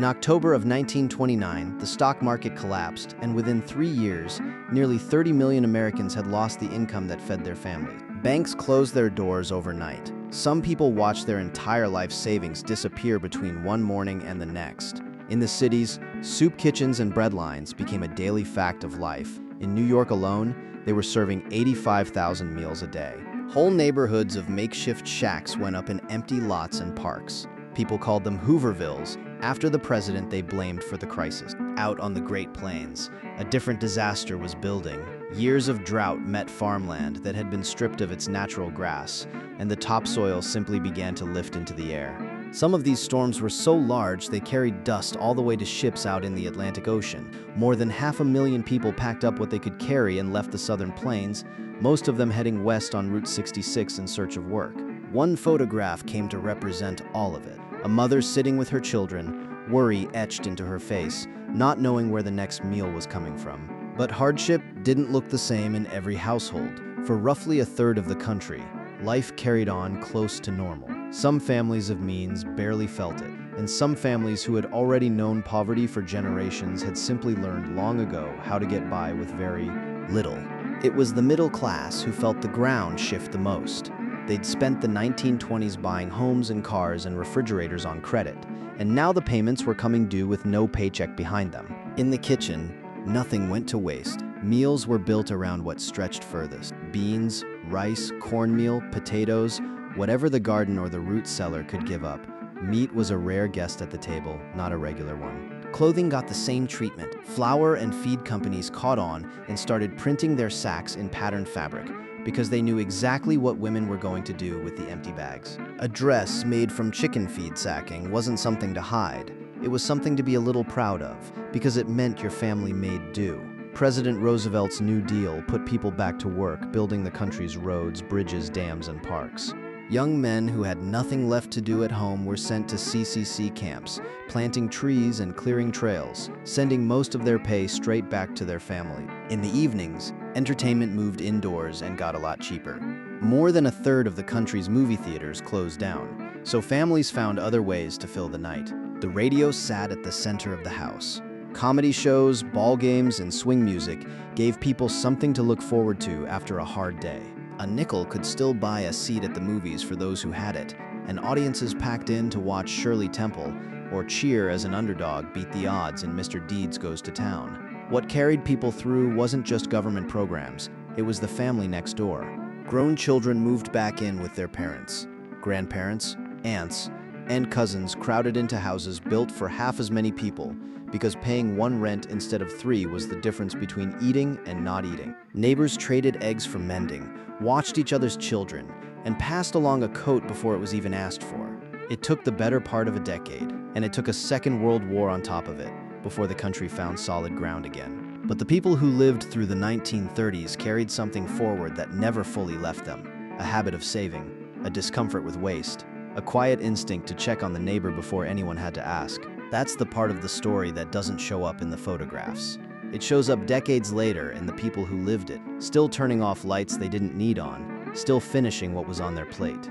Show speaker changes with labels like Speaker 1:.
Speaker 1: October of 1929, the stock market collapsed, and within 3 years, nearly 30 million Americans had lost the income that fed their families. Banks closed their doors overnight. Some people watched their entire life savings disappear between one morning and the next. In the cities, soup kitchens and bread lines became a daily fact of life. In New York alone, they were serving 85,000 meals a day. Whole neighborhoods of makeshift shacks went up in empty lots and parks. People called them Hoovervilles, after the president they blamed for the crisis. Out on the Great Plains, a different disaster was building. Years of drought met farmland that had been stripped of its natural grass, and the topsoil simply began to lift into the air. Some of these storms were so large they carried dust all the way to ships out in the Atlantic Ocean. More than 500,000 people packed up what they could carry and left the southern plains, most of them heading west on Route 66 in search of work. One photograph came to represent all of it. A mother sitting with her children, worry etched into her face, not knowing where the next meal was coming from. But hardship didn't look the same in every household. For roughly a third of the country, life carried on close to normal. Some families of means barely felt it, and some families who had already known poverty for generations had simply learned long ago how to get by with very little. It was the middle class who felt the ground shift the most. They'd spent the 1920s buying homes and cars and refrigerators on credit, and now the payments were coming due with no paycheck behind them. In the kitchen, nothing went to waste. Meals were built around what stretched furthest. Beans, rice, cornmeal, potatoes, whatever the garden or the root cellar could give up. Meat was a rare guest at the table, not a regular one. Clothing got the same treatment. Flour and feed companies caught on and started printing their sacks in patterned fabric, because they knew exactly what women were going to do with the empty bags. A dress made from chicken feed sacking wasn't something to hide. It was something to be a little proud of, because it meant your family made do. President Roosevelt's New Deal put people back to work building the country's roads, bridges, dams, and parks. Young men who had nothing left to do at home were sent to CCC camps, planting trees and clearing trails, sending most of their pay straight back to their family. In the evenings, entertainment moved indoors and got a lot cheaper. More than a third of the country's movie theaters closed down, so families found other ways to fill the night. The radio sat at the center of the house. Comedy shows, ball games, and swing music gave people something to look forward to after a hard day. A nickel could still buy a seat at the movies for those who had it, and audiences packed in to watch Shirley Temple or cheer as an underdog beat the odds in Mr. Deeds Goes to Town. What carried people through wasn't just government programs, it was the family next door. Grown children moved back in with their parents. Grandparents, aunts, and cousins crowded into houses built for half as many people, because paying one rent instead of 3 was the difference between eating and not eating. Neighbors traded eggs for mending, watched each other's children, and passed along a coat before it was even asked for. It took the better part of a decade, and it took a Second World War on top of it, before the country found solid ground again. But the people who lived through the 1930s carried something forward that never fully left them: a habit of saving, a discomfort with waste, a quiet instinct to check on the neighbor before anyone had to ask. That's the part of the story that doesn't show up in the photographs. It shows up decades later in the people who lived it, still turning off lights they didn't need on, still finishing what was on their plate.